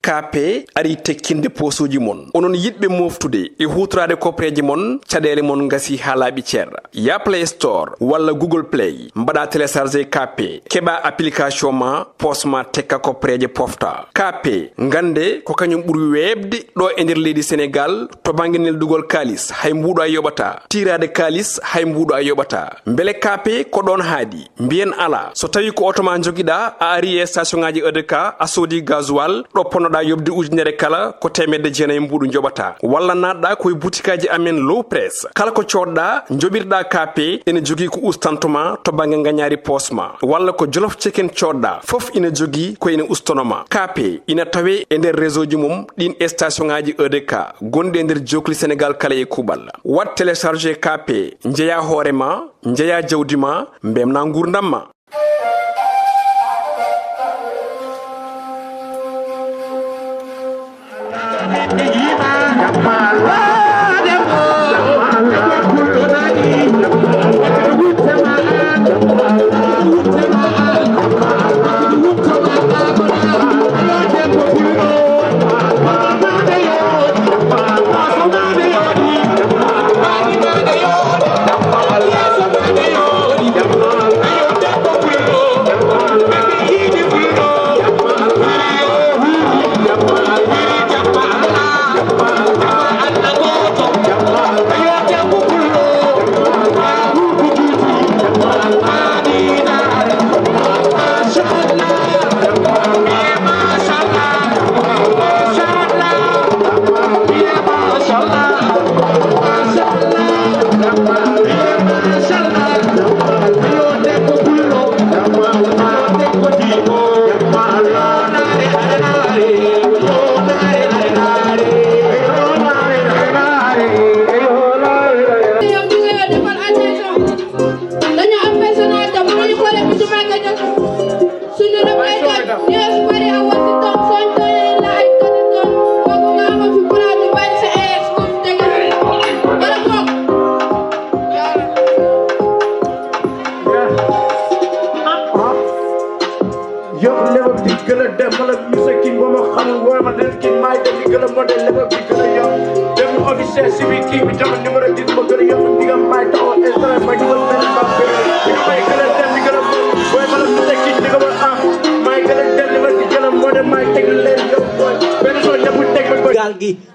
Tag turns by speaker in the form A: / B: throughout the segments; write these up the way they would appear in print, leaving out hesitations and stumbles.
A: kape ari tekkinde posuji mon onon yidbe moftude e hutrade kopreji mon cadele mon ngasi halabi cerra ya Play Store walla Google Play mbada télécharger kape keba application ma posma tekka kopreje pofta kape ngande ko kanyum buri webde do e nder leydi Sénégal to banginel dugol kalis hay mbudo a yobata tirade kalis hay mbudo a yobata mbele kape ko don haadi mbien ala so tawi ko otoma jogida a ari e station ngaji EDK a sodi gasoil do ponoda yobde ujunere kala ko temedde jeenay mbudu jobata walla nadda koy boutikaji amen low press kala ko codda jobirda kape ene jogi ko ustantuma to bange nganyari posma walla ko jolof chicken codda fof ina jogi ko ina ustonoma kape ina tawe e nder réseau ji mum din station ngaji EDK gonde nder jokli Sénégal kala e kubal wat télécharger kape njeya horema njeya jawdima mbemna ngurdamma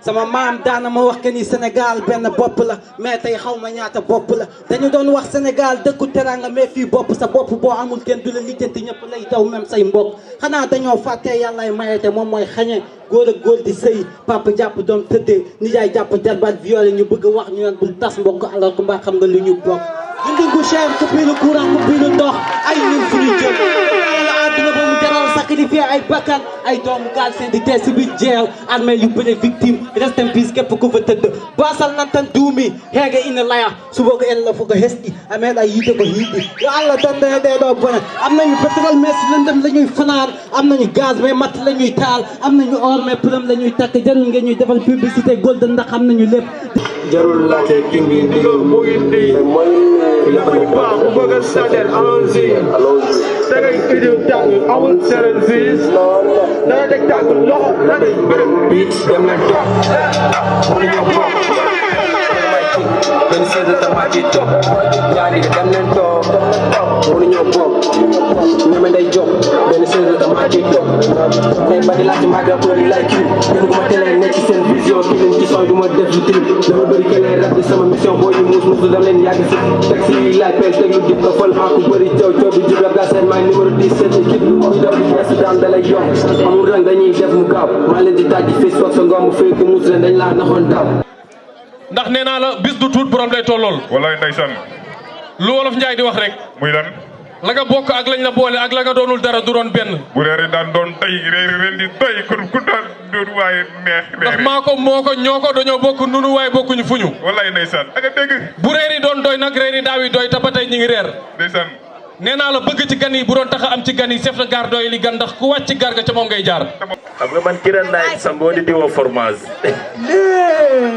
B: sama maam daana ma wax que ni Sénégal benn bopp la mais tey xaw ma ñaata bopp la dañu doon wax Sénégal dëkku teranga mais fii bopp sa bopp boo amul kenn du la lijjanti ñëpp lay daw même say mbokk xanaa dañoo fàttee yàllaay mayete moom mooy xañe góor ak góor di sëy papa jàpp doom tëddee nijaay jàpp jarbaat violé ñu bëgg wax ñu naan bul tas mbokk alors que mbaa xam nga lu ñu bokk dundin gu cher coupé le courant coupé le ndox ay ñun suñu jëm àdduna ba mu jaral sacrifier ay bakkan ay doomu gaal seen di dee si biir jeew armée yu bëre victime rest in peace képp ku fa tëdd basal nantan duumi heege ina laya suba ko en la fo ko hesɗi ameeɗa yiide ko hiiɗi yo Allah dande ɗe ɗo bone am nañu pétrole mais si lëndëm la ñuy fanaan am nañu gaz mais matt la ñuy taal am nañu or mais përëm la ñuy takk jarul ngeen ñuy defal publicité golden ndax xam nañu lépp
C: jarul laajte ki ngi ndigal mu ngi nii la muy baax bu bëgg a sadel allons-y da ngay idiw tàng amul sérénsis da ngay teg tàng loxo da ngay bërëb bi dem leen toog pour ñëw bokk benn seede dama ci toog ñaari dem leen toog pour ñëw bokk ñeme nday jox benn seede dama ci toog tey bari laaj maaga pour di lay kii gën ko ma télé nekk ci seen vision ki leen ci sooy du ma def lu tilim dama bëri keneen rab di sama mission boo ñu muus muus dam leen yàgg si teg si laaj pel teg lu dib ko fol maa ku bëri jaw coow bi jib la seen maay numéro 17 équipe ñu def di yeesu daan dalay yomb amul rang dañuy def mu gaaw maa leen di tàjji Facebook sa ngom fay ko muus leen dañ laa naxoon daaw
D: ndax nee naa la bis du tuut borom day tollool
E: wallaay ndeysaan
D: lu wolof Njaay di wax rek
E: muy lan
D: la nga bokk ak lañ la boole ak la nga doonul dara du doon benn
E: bu reeri daan doon tey reeri ren di doy kon ku daan doon waaye neex
D: ndax maa ko moo ko ñoo ko dañoo bokk nunu waaye bokkuñu fuñu
E: wallaay ndeysaan ak a dégg
D: bu reeri doon doy nag reeri daaw yi doy te ba tey ñi ngi reer
E: ndeysaan
D: nee naa la bëgg ci gan yi bu doon tax a am ci gan yi chef de gare doy li gan ndax ku wàcc ci gar ga ca moom ngay jaar
F: xam nga man Kiran Naik sangoo di diwoo fromage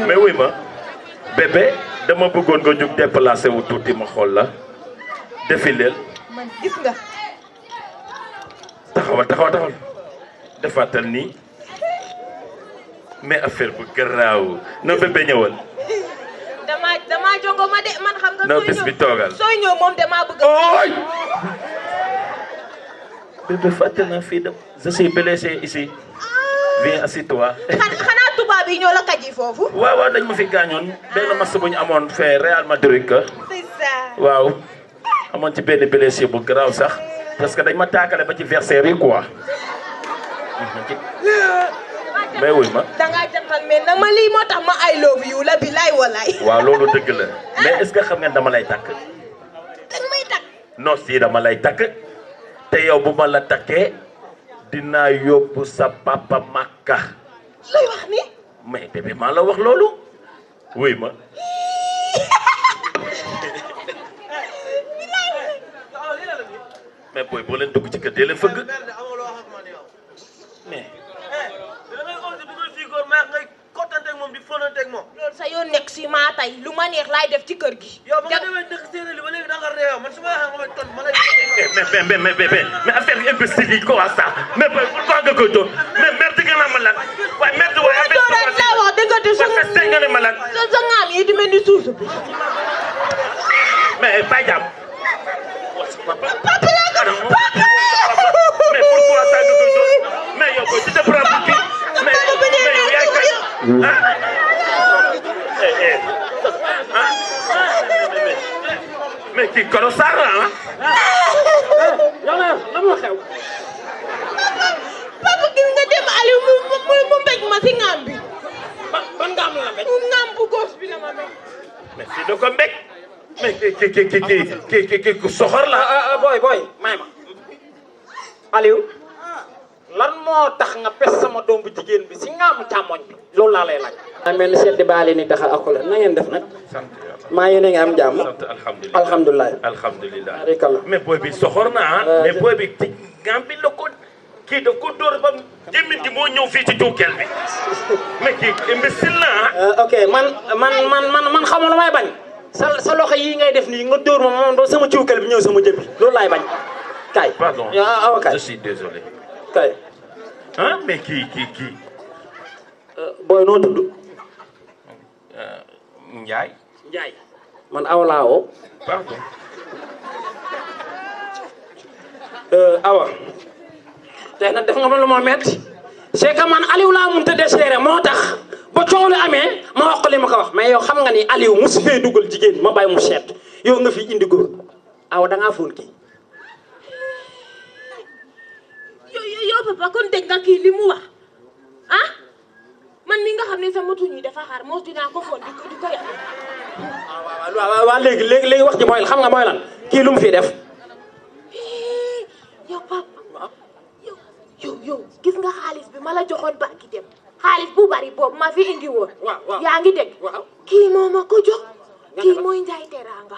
F: mais wuy ma bébé dama bëggoon nga jug déplacé wu tuuti ma xool la défileel
G: man gis nga
F: taxawal defaatal nii mais affaire bu garaaw no bébé ñëwal
G: dama jongo ma de man xam nga
F: no bis bi toogal
G: sooy ñëw moom dama bëgg
F: oy bébé fàtte na fii de je suis blessé ici viens assis-toi
G: xanaa tubaab yi ñoo la kaji foofu
F: waaw dañ ma fi gaañoon benn match bu ñu amoon fee Real Madrid ka
G: c'est ça
F: waaw amoon ci benn blessé bu garaaw sax parce que dañ ma taakale ba ci versaire yi quoi mais wuy ma
G: dangaa jantal mais nag ma lii moo tax ma I love you la bilaay walaay
F: waaw loolu dëgg la mais est-ce que xam ngeen dama lay takk
G: danga may takk
F: non si dama lay takk te yow bu ma la takkee dinaa yóbbu sa papa Makka
G: looy wax ni
F: mais bébé maa la wax loolu wuy ma mais booy boo leen dugg ci kër dee leen fëgg mais
G: loolu sa yoon nekk si maa tey lu ma neex laay def ci kër gi
C: yow ba nga demee dëkk séeréer li ba léegi da nga réew man su ma waxee nga may tontu ma lay
F: mais affaire yi imbécile yi quoi ça mais pourquoi nga koy doon mais merde nga na ma lan waaye merde waaye affaire
G: dooraat laa wax dëgg te
F: yi nga ne ma lan
G: sa ngaam yi di mel ni suuf bi
F: mais Baye Diam
G: papa
F: mais pourquoi ça nga koy doon mais yow booy tu te prends pour qui mais yow yaay kay mais kii Koro Sarr la
G: papa gis nga dem Aliou mu mbéj ma si ngaam bi
C: ban ngaam la mbéj
G: ngaam bu góos bi la ma mbéj
F: mais fii da ko mbéj mais kii ku soxor la
C: boy may ma Aliou lan moo tax nga pes sama doom bu jigéen bi si ngaamu càmmoñ bi loolu laa lay laaj mel ni sedd baale ni taxal akula na ngeen def nag
F: sant yàlla
C: maa yéen a ngi am jàmm
F: sant
C: alhamdulilah
F: alhamdulilah
C: barikalla
F: mais booy bi soxor na mais booy bi ci ngam bi la ko kii da ko dóor ba jëmmin gi moo ñëw fii ci juukeel bi mais kii imbécile la
C: ok man xamul lu may bañ sa loxo yi ngay def nii nga dóor ma moom doo sama ciwkel bi ñëw sama jëb bi loolu laay bañ kay
F: pardon
C: kay
F: je suis désolé
C: kay
F: ah mais kii
C: booy noo tudd
F: Njaay
C: Njaay man awa laa woo
F: pardon
C: awa tey nag def nga ma lu ma metti c'est que man Aliou laa mun te déchiré moo tax ba coow li amee ma wax ko li ma ko wax mais yow xam nga ni Aliou mosu fee dugal jigéen ma bàyyi mu seet yow nga fi indi góor awa da ngaa fóon kii
G: yow papa kon dégg nga kii li mu wax ah man mi nga xam ne sama tuñ yi dafa xaar mos dinaa ko foon di ko yàq
C: waaw léegi wax ji mooy xam nga mooy lan kii lu mu fi def
G: yow papa yow gis nga xaalis bi ma la joxoon barki dem xaalis bu bari boobu ma fi indi woon yaa ngi dégg kii moo ma ko jox kii mooy Njaay Teranga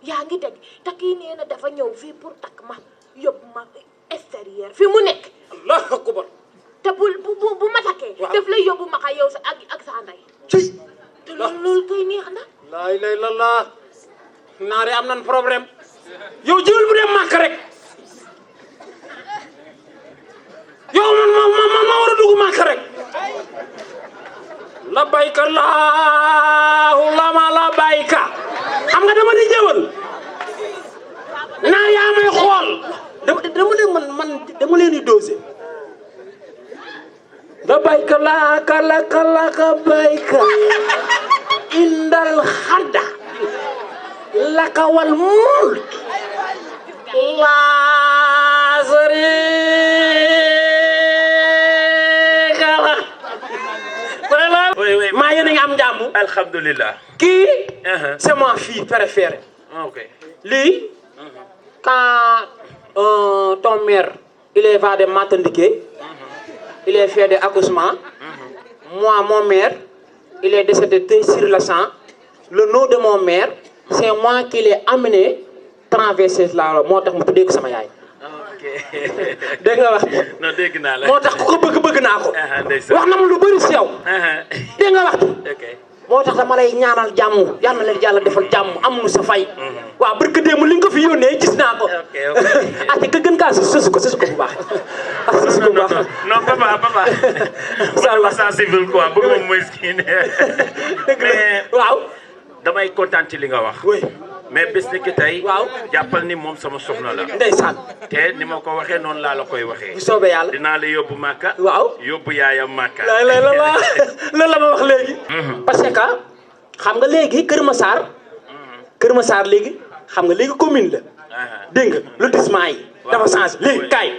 G: yaa ngi dégg te kii nee na dafa ñëw fii pour takk ma yóbbu ma extérieur fi mu nekk
C: Allahu akbar
G: te bu ma takkee daf lay yóbbu ma ka yow sa ak sa ndey te loolu koy neex na
C: laa ilaaha illallaah naare am nan problème yow jiwul bu dem màkk rek yow man ma war a dugg màkk rek labbayka allahumma labbayka xam nga dama di jëwal naa yaa may xool dama de man dama leen di dosé labbayka laka bayka indal xadda laka wal mulk laa sharika lak maa yéen a ngi am jàmm
F: alhamdulilah
C: kii c'est ma fille préférée
F: ok
C: lii quand ton mère il est va de matandiquer il est fait de accouchement moi mon mère il est décédé sur le sang le nom de mon mère c'est moi qui l'ai amené traverser la moo tax mu tuddee ko sama yaay
F: ok
C: dégg nga wax
F: non dégg naa la
C: moo tax ku ko bëgg naa ko
F: ndeysaan
C: wax na ma lu bëri si yow dégg nga wax
F: ok
H: moo tax dama lay ñaanal jàmm yal na leen yàlla defal jàmm amuñu sa fay. waaw barke démb li nga ko fi yónnee gis naa ko. ah te gën kaa sësu ko bu baax. ah sësu ko bu baax.
F: non papa. ma sensible quoi bëgg moom mooy ski ne. mais
H: waaw.
F: damay kontaan ci li nga wax.
H: oui.
F: mais bés ni ki tey.
H: waaw
F: jàppal ni moom sama soxna la.
H: ndeysaan.
F: te ni ma ko waxee noonu laa la koy waxee.
H: bu soobee yàlla
F: dinaa la yóbbu Màkka.
H: waaw
F: yóbbu yaayam Màkka.
H: loolu la ma wax léegi. parce que xam nga léegi Kër Massar léegi xam nga léegi commune la. dégg nga lotissement yi. dafa changé léegi kaay.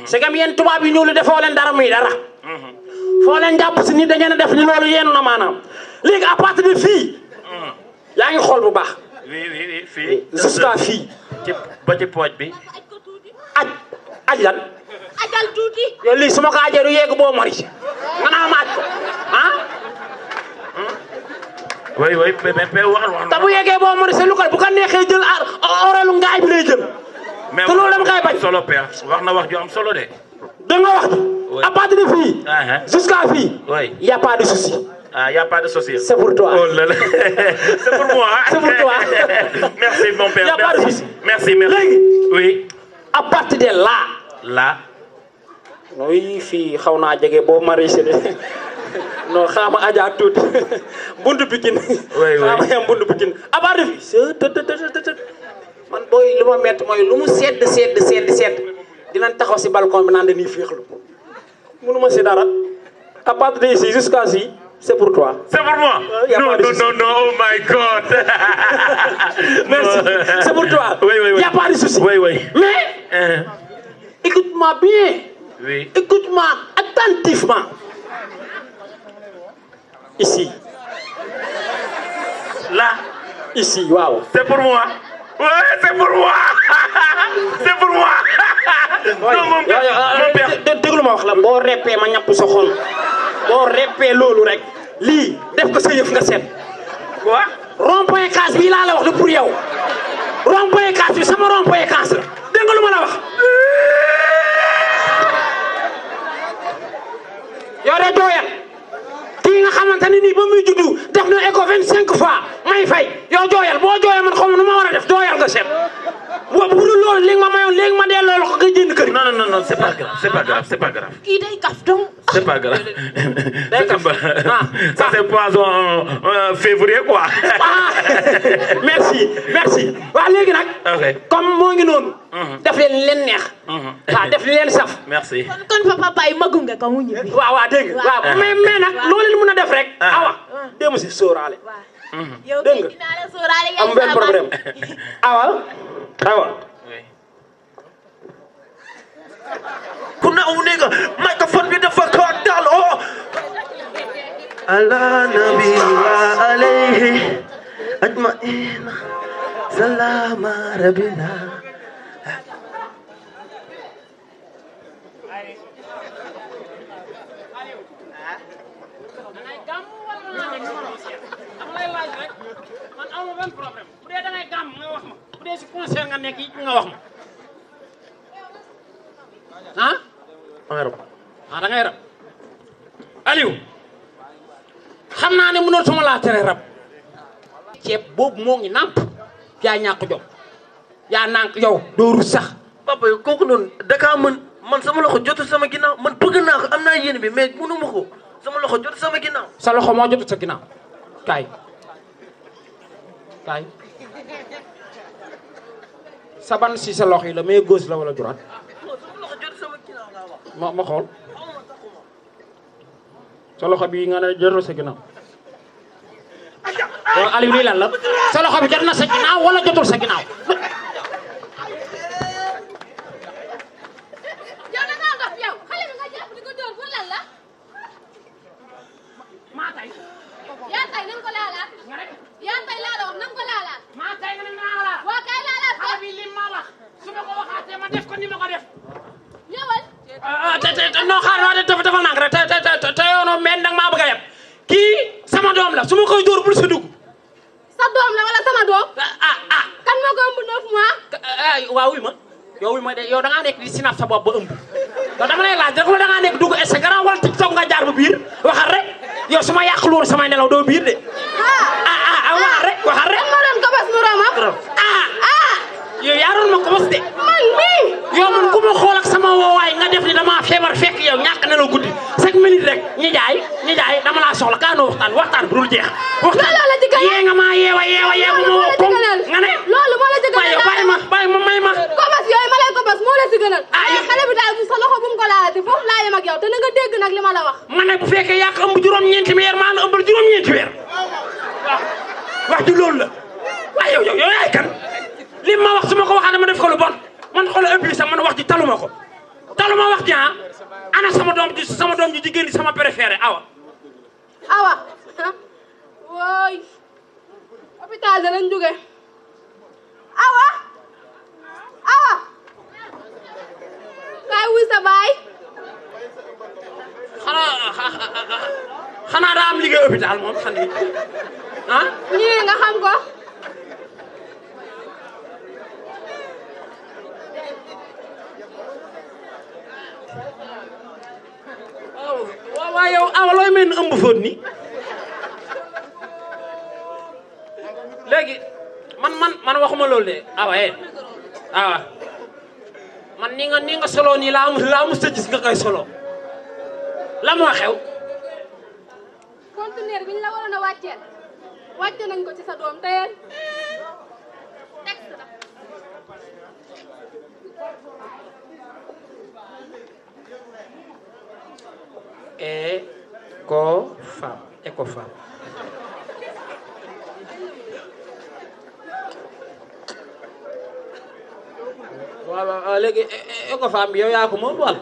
H: c'est comme yéen tubaab yi ñëw lu defoo leen dara muy dara. foo leen jàpp si ni da ngeen a def ni loolu yéenu na maanaam léegi à partir de fii. yaa ngi xool bu baax.
F: oui fii.
H: jusqu'à fii.
F: ba ci pooj bi.
H: aj lan.
G: ajal tuuti.
H: yow lii su ma ko ajee du yegg boo mari nga naa ma aj ko ah.
F: oui mais wax.
H: te bu yeggee boo mari sa lu ko bu ko neexee jël orelu ngaay bi lay jël. te loolu dama koy bañ.
F: solo père wax na wax ju am solo de.
H: da nga wax à partir de fii. jusqu'à fii.
F: oui
H: y a pas de souci.
F: Ah, y a pas de souci.
H: C'est pour toi.
F: Oh là là. C'est pour moi.
H: C'est pour toi.
F: Merci mon père.
H: Y a pas de souci.
F: Merci. Oui.
H: À partir de là.
F: Là.
H: Oui, fii xaw naa jege boo maraîcher de non xaama aja tuuti buntu Pikine.
F: oui
H: xaama yam buntu Pikine à partir de fii man booy lu ma métti mooy lu mu sedd dinañ taxaw si balcon bi naan dañuy féexlu mënu ma si dara à partir de ici jusqu'à ici. C'est pour toi.
F: C'est pour moi. Non, oh my God.
H: Merci. C'est pour toi.
F: Oui.
H: Il n'y a pas de souci.
F: Oui.
H: Mais, écoute-moi bien.
F: Oui.
H: Écoute-moi attentivement. Ici.
F: Là.
H: Ici, waouh.
F: C'est pour moi. Ouais, c'est pour moi. C'est pour moi. Non, mon père.
H: Déglu ma wax la boo reppee ma ñàpp sa xol. boo reppee loolu rek lii def ko sa yëf nga seet.
F: quoi.
H: rond-point Case bii laa la wax de pour yow. rond-point Case bi sama rond-point Case la. dégg nga lu ma la wax. yow de dooyal. kii nga xamante ne nii ba muy juddu def na écho 25 fois may fay yow jooyal boo jooyal man xaw ma nu ma war a def dooyal nga seet. bu dul loolu léegi ma mayoon léegi ma delloo la ko nga jënd kër.
F: Non, c'est pas grave.
G: kii day kaf donc.
F: C'est pas grave. Ça c'est poisson février quoi.
H: Merci. waaw léegi nag.
F: ok
H: comme moo ngi noonu. def leen neex. waaw def leen saf.
F: merci.
G: kon papa Baye magu nga ko mu ñibbi.
H: waaw dégg nga waaw mais nag loo leen mën a def rek. awa démb si sóoraale.
G: yow kay dinaa la sóoraale
H: am benn problème. awa.
F: ku ne aw nigga microphone bi dafa ko dal oh. ala nabi wa alayhi ajmain salama rabbina.
H: man aw ma benn problème bu dee da ngay gàmm nga wax ma bu dee si concert nga nekk nga wax ma da ngay rab Aliou xam naa ne mënoo sama laa tere rab ceeb boobu moo ngi nàmp yaa ñàkk jom yaa nànk yow doo rus sax
I: papa yow kooku noonu dakaa man sama loxo jotul sama ginnaaw man bëgg naa ko am naa yéene bi mais mënu ma ko sama loxo jotul sama ginnaaw
H: sa loxo moo jotul sa ginnaaw kaay sa ban si sa loxo yi la mais gauche la wala droite ma xool sa loxo bi nga ne jotul sa ginnaaw waaw Aliou lii lan la sa loxo bi jot na sa ginnaaw wala jotul sa ginnaaw
G: yow da ngaa dof yow xale bi nga jàpp di ko dóor pour lan la.
H: maa tay
G: yaa tay nan ko laalaat. yaa tay laa la wax nan ko laalaat.
H: maa tay nga ne naa la
G: waa kay laalaat ko.
H: xale bi li ma wax su ma ko waxaatee ma def ko ni ma ko def
G: ñëwal.
H: non xaaral dafa nànk rek te yow noonu mais nag maa bëgg a yeb kii sama doom la su ma koy dóor bul sa dugg.
G: sa doom la wala sama doom. kan moo ko ëmb 9 mois.
H: waaw wuy ma yow da ngaa nekk di sinap sa bopp ba ëmb yow dama lay laaj rek la da ngaa nekk dugg Instagram wala TikTok nga jaar ba biir waxal rek. yow su ma yàqul woon samay nelaw doo biir de waxal rek
G: ma doon kobos mu ramam
H: yow yaa doon ma kobos de
G: man mii
H: yow man ku ma xool ak sama woowaay nga def ni dama feebar fekk yow ñàkk nelaw guddi 5 minutes rek ñi jaay dama laa soxla kaa noo waxtaan bu dul jeex waxtaan
G: la ci gënal
H: yee nga maa yeewa bu ma woo ko nga ne
G: loolu moo la ci gënal
H: bàyyi ma may ma
G: kobos yooyu ma lay kobos moo la ci gënal xale bi daal sa loxo bu mu ko laalati foofu laa yem ak yow te na nga dégg nag li ma la wax
H: ma ne bu fekkee yàq ëmb juróom-ñeenti weer maa ëmbal juróom-ñeenti weer wax ji loolu la waaye yow yaay kan li ma wax su ma ko waxee dama def ko lu bon man xoolal ëpp sax man wax ji taluma ko taluma wax ji ana sama doom ji jigéen di sama préféré awa
G: wooy hôpital da lañ jóge awa kaay wuy sa baay
H: xanaa daa am liggéey hôpital moom xam ni
G: ñii nga xam ko
H: waaw yow awa looy mel ni ëmb fóot ni léegi man waxuma loolu de awa man ni nga solo nii laa mus a gis nga koy solo la moo xew
G: conteneur bi ñu la waroon a wàcce nañ ko ci sa doom teyeen texte la
H: Ecofam waaw léegi Ecofam bi yow yaa ko moom wala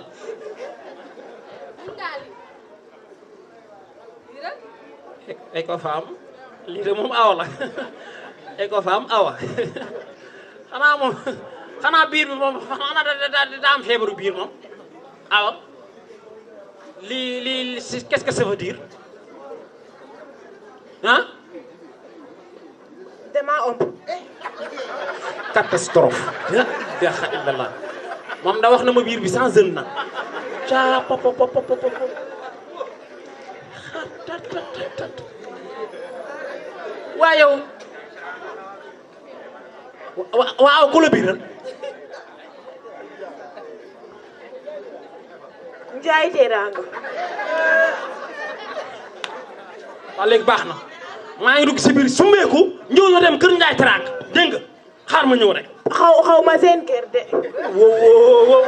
H: Ecofam lii de moom awa la Ecofam awa xanaa biir bi moom xanaa daa am feebaru biir moom awa lii qu'est-ce que ça veut dire
G: dama ëmb
H: catastrophe la ilaha illallah moom da wax na ma biir bi sans jeune na ca pop waa yow waaw ku la biiral
G: Njaay Teraanga
H: waaw léegi baax na maa ngi dugg si biir summeeku ñëw ñu dem kër Njaay Teraanga dégg nga xaar ma ñëw rek
G: xaw ma seen kër de
H: wow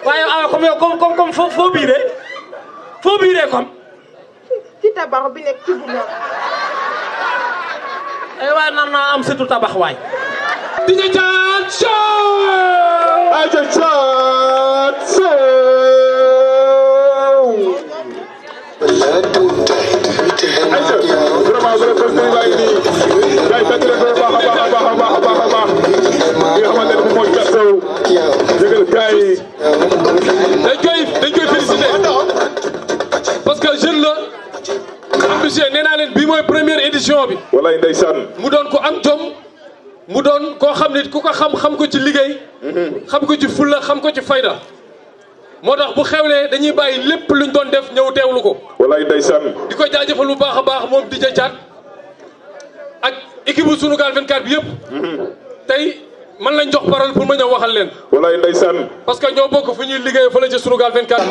H: waaye awa comme yow comme foo biiree comme
G: ci tabax bi nekk ci bu noonu
H: ay waay nar naa am surtout tabax waay
D: DJ Thiat Show dañ koy féliciter parce que jeune la ambitieux nee naa leen bii mooy première édition bi.
E: wallaay ndeysaan.
D: mu doon ko am jom mu doon koo xam ne ku ko xam ko ci liggéey. xam ko ci fulla xam ko ci fayda. moo tax bu xewlee dañuy bàyyi lépp luñ doon def ñëw teewlu ko.
E: wallaay ndeysaan.
D: di ko jaajëfal bu baax a baax moom DJ Thiat ak équipe bu Sunugal 24 bi yëpp. tey man lañ jox parole pour ma ñëw waxal leen.
E: wallaay ndeysaan.
D: parce que ñoo bokk fu ñuy liggéey fële ci Sunugal 24.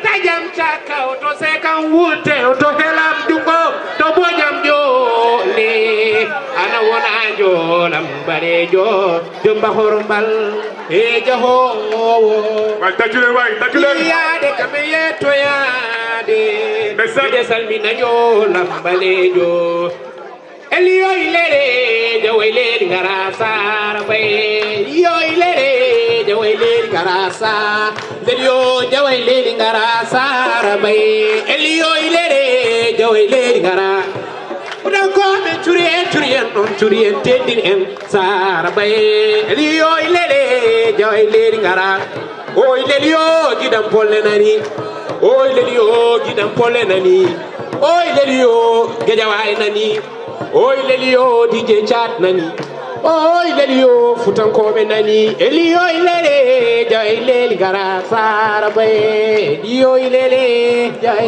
J: tajam caka to sekan wute to helam jungo to bojam jole ana wona jolam barejo jomba horombal e jaho
E: way tajule
J: yaade kame yeto yaade de salmina jolam balejo Elio ilere jawele garasa bay yo ilere jawele garasa Elio jawele garasa bay Elio ilere jawele gara udan ko me turien non turien tedin en sara bay Elio ilere jawele gara o Elio gidam polle nani o Elio gidam polle nani o Elio gejaway nani Oy lelio DJ chat nani Oy lelio futankoɓe nani Elio ilele jay leli gara sara bay Elio ilele jay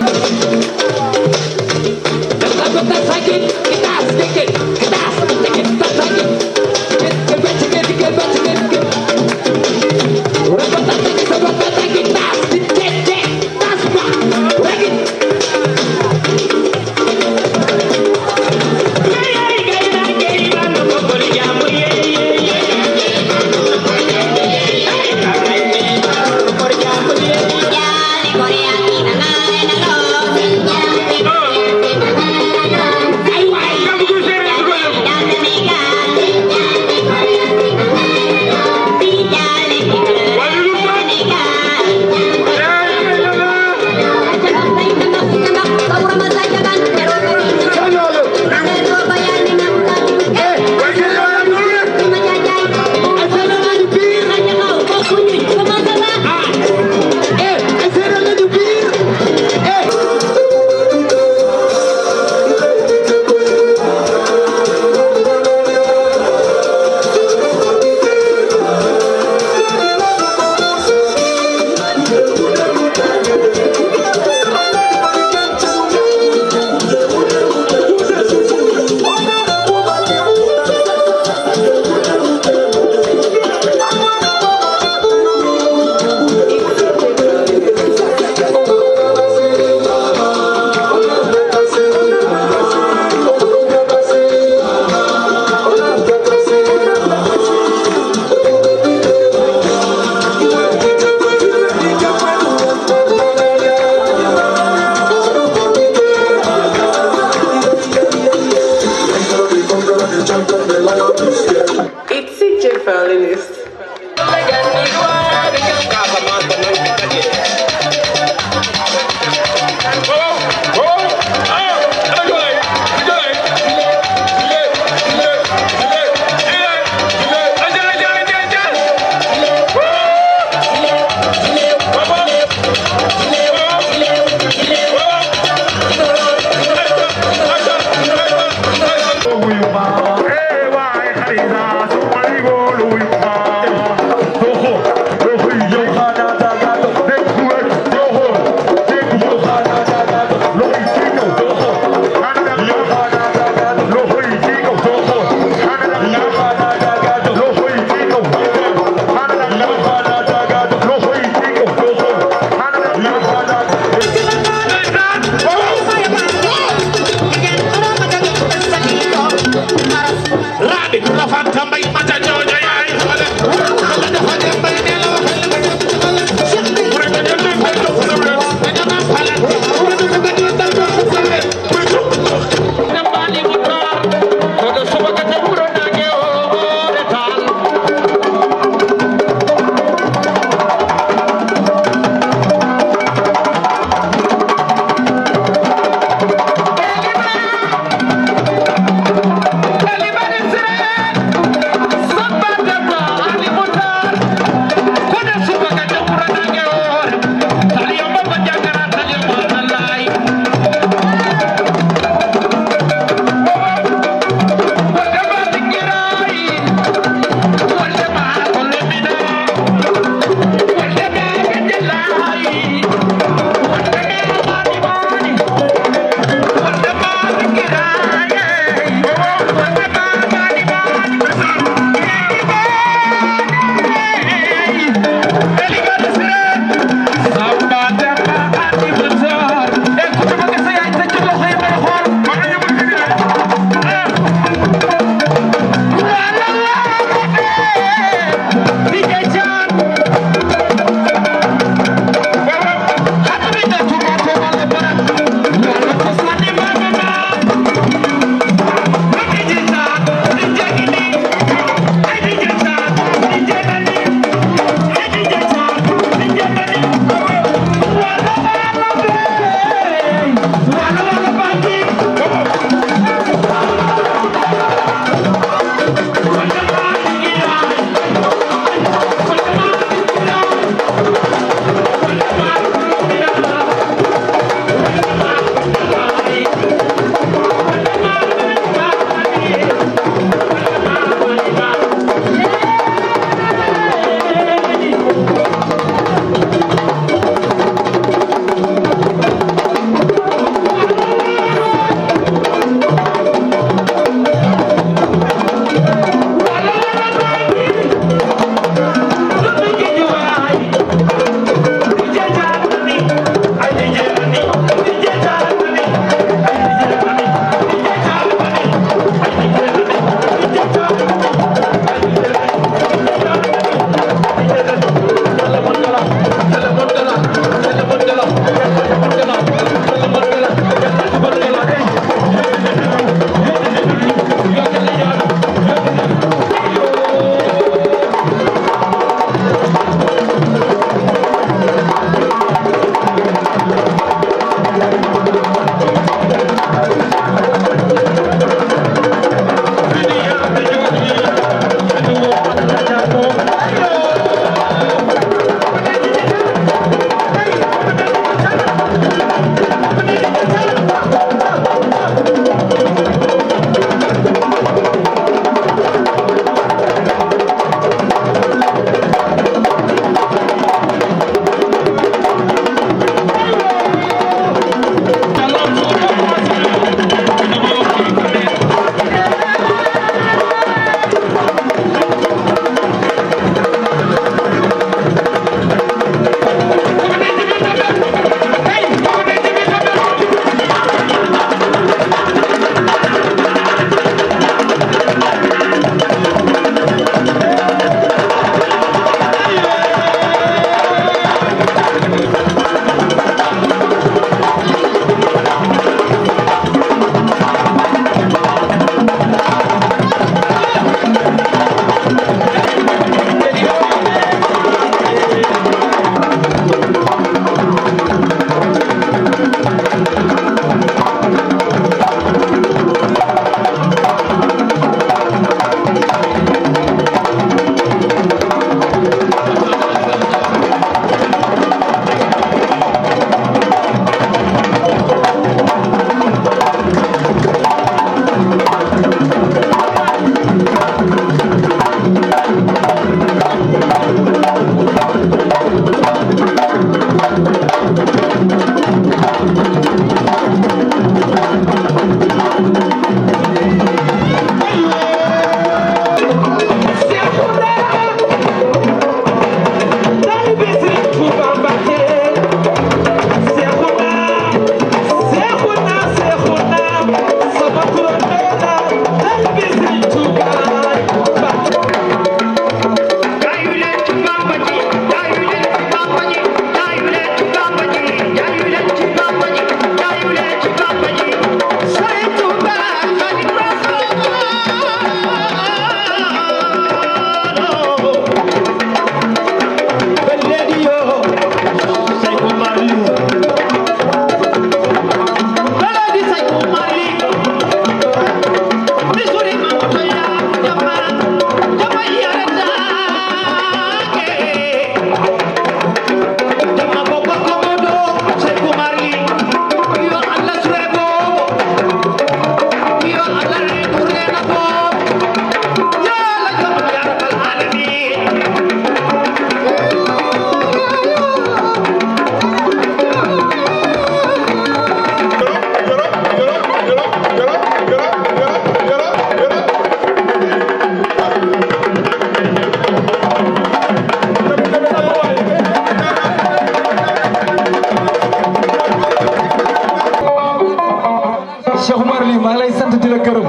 K: Cheikh Oumar lii maa ngi lay sant di la gërëm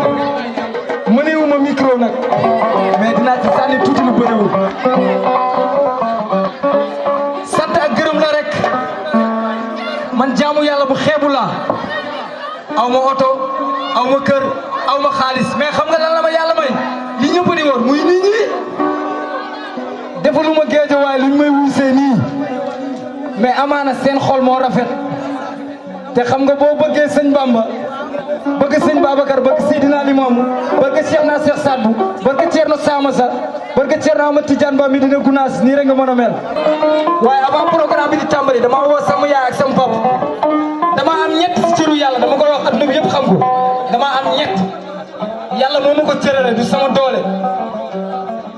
K: mënewuma micro nag mais dinaa ci sànni tuuti lu bëriwul sant ak gërëm la rek man jaamu yàlla bu xeebu laa aw ma oto aw ma kër aw ma xaalis mais xam nga lan la ma yàlla may li ñëpp di war muy nit ñi defaluma Géejawaay luñ may wuusee nii mais amaana seen xol moo rafet te xam nga boo bëggee sëñ Bamba bëgg sëñ Babacar bëgg Seydina Limamou bëgg Cheikh na Cheikh Sadbou bëgg Thierno Samassa bëgg Thierno Ahmad Tidiane Ba mi dina Gounass nii rek nga mën a mel waaye avant programme bi di tàmbali dama woo sama yaay ak sama papa dama am ñett ci cëru yàlla dama koy wax adduna bi yëpp xam ko dama am ñett yàlla moo ma ko cërale du sama doole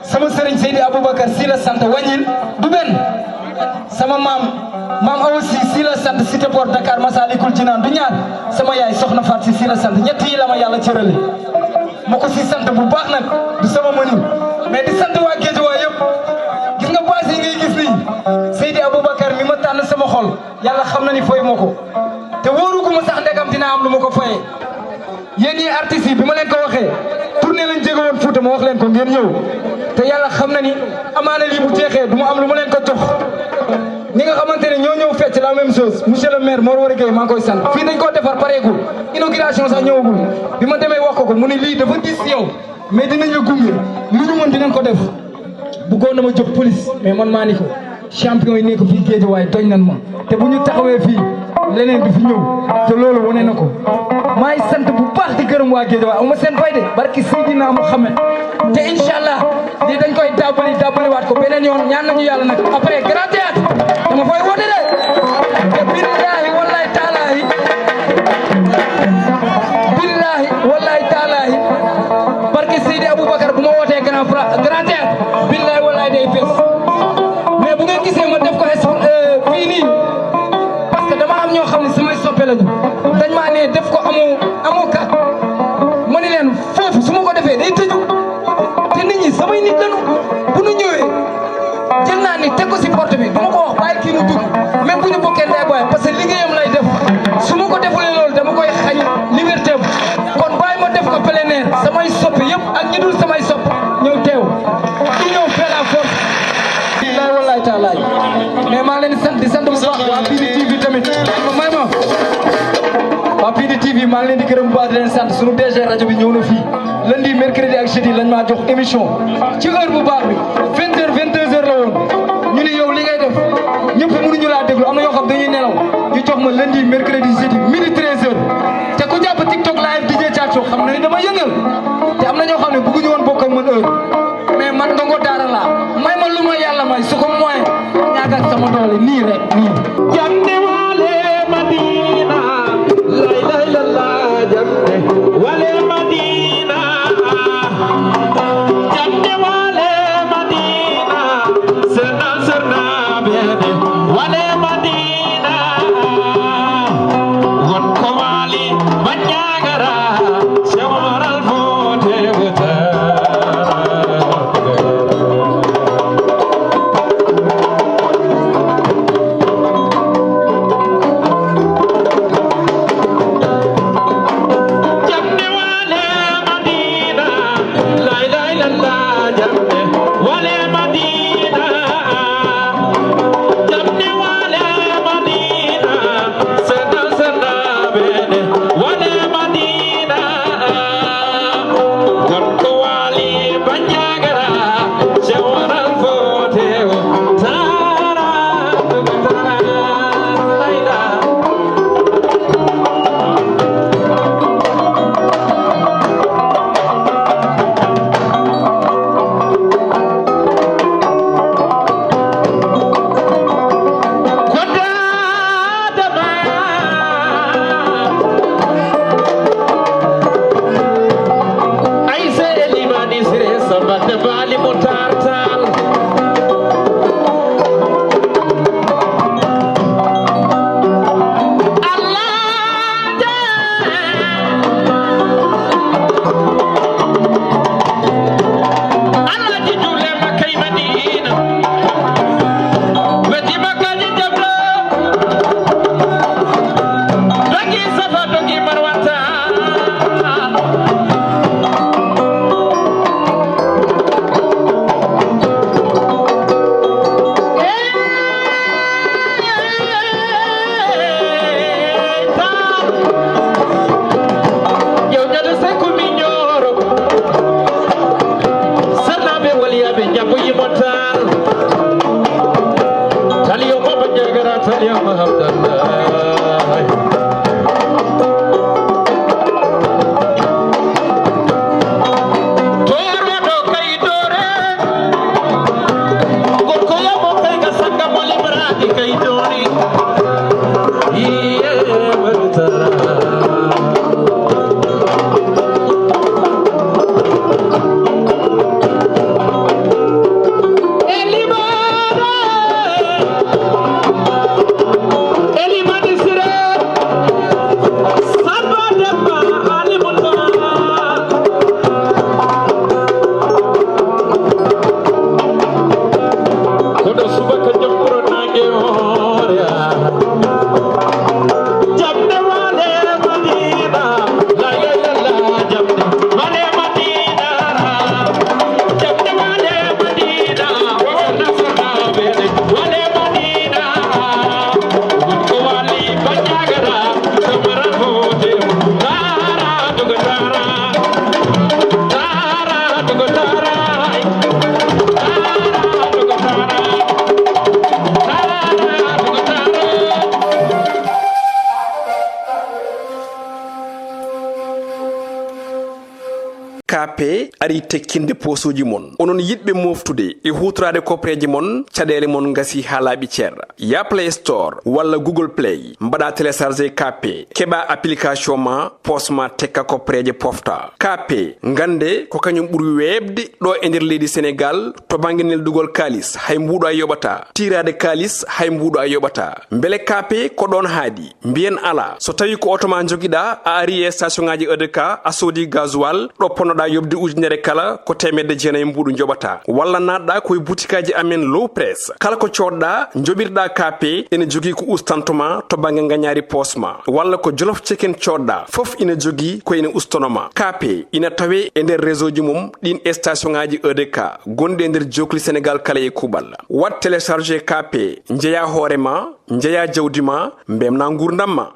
K: sama sëriñ Seydi Aboubacar si la sant wàññil du benn sama maam Awa si la sant Cité Port Dakar Massalikul Jinaan du ñaar sama yaay soxna Faat si la sant ñett yi la ma yàlla cërale ma ko si sant bu baax nag du sama mënin mais di sant waa Géejawaay yëpp gis nga baas yi ngay gis nii Seydi Aboubacar mi ma tànn sama xol yàlla xam na ni fooy ma ko te wóoruguma sax ndegam dina am lu ma ko foyee yéen ñii artistes yi bi ma leen ko waxee tournée lañ jóge woon Fuuta ma wax leen ko ngeen ñëw te yàlla xam na ni amaana lii bu jeexee du ma am lu ma leen ko jox ñi nga xamante ne ñoo ñëw fecc la même chose monsieur le maire Mor Wari Gueye maa ngi koy sant fii dañ koo defar pareegul inauguration sax ñëwagul bi ma demee wax ko mu ne lii dafa gis yow mais dinañ la gunge lu ñu mën dinañ ko def bëggoon na ma jox police mais man maa ni ko champion yi nekk fii Géejawaay tooñ nan ma te bu ñu taxawee fii leneen du fi ñëw te loolu wane na ko maa ngi sant bu baax di gërëm waa Géejawaay aw ma seen fay de barki Seydina Muhammad te incha allah di dañ koy dàbbaliwaat ko beneen yoon ñaan nañu yàlla nag après grand théâtre dama fay woote de te billahi wallahi taalaahi barki Seydi Aboubacar bu ma wootee grand théâtre billahi wallahi day fees mais bu ngeen gisee ma def ko fii nii parce que dama am ñoo xam ne samay soppe lañu dañ maa ne def ko amoo kat ma ni leen foofu su ma ko defee day tëju te nit ñi samay nit lañu bu ñu ñëwee jël naa ni teg ko si porte bi du ma ko wax bàyyi kii mu dugg même bu ñu bokkee ndey booy parce que liggéeyam lay def su ma ko defulee loolu dama koy xañ liberté kon bàyyi ma def ko plein air samay soppe yëpp ak ñi dul samay sopp ñëw teew di ñëw faire la force billahi wallahi taala mais maa leen di sant bu baax waa Pidi TV tamit may ma waa Pidi TV maa ngi leen di gërëm bu baax di leen sant sunu DG rajo bi ñëw na fii lundi mercredi ak jeudi lañ maa jox émission ci heure bu baax bi 20h 22h la woon ñu ni yow li ngay def ñëpp mënuñu laa déglu am na ñoo xam dañuy nelaw ñu jox ma lundi mercredi jeudi midi 13h te ku jàpp TikTok live DJ Thiacho xam na ni dama yëngal te am na ñoo xam ne bëgguñu woon bokk ak man heure mais man ndongo daara laa may ma lu ma yàlla may su ko moyen ñaag ak sama doole nii rek nii jande wale Madina lay lay la la jande wale Madina jande wale Madina serna bene wale Madina won ko wali manjagara sewral fote wata
A: KP ari tekkinde posuji mon onon yidbe moftude e hutrade kopreji mon cadele mon ngasi halabi cerra ya Play Store walla Google Play mbada télécharger KP keba application ma posma tekka kopreje pofta KP ngande ko kanyum buri webde do e nder leydi Sénégal to banginel dugol kalis hay mbudo ay yobata tirade kalis hay mbudo ay yobata mbele KP ko don haadi mbien ala so tawi ko automa jogida a ari e station ngaji EDK a sodi gasoil do ponoda yobde ujunere kala ko temedde jeenay mbudu njobata walla nadda koy boutikaji amen low press kala ko codda njobirda KP ene jogi ko ustantoma to bange nganyari posma walla ko jollof chicken codda fof ina jogi ko ina ustonoma KP ina tawe e nder réseau ji mum din station ngaji EDK gonde nder jokli Sénégal kala e kubal wat télécharger KP njeya horema njeya jawdima mbemna ngurdamma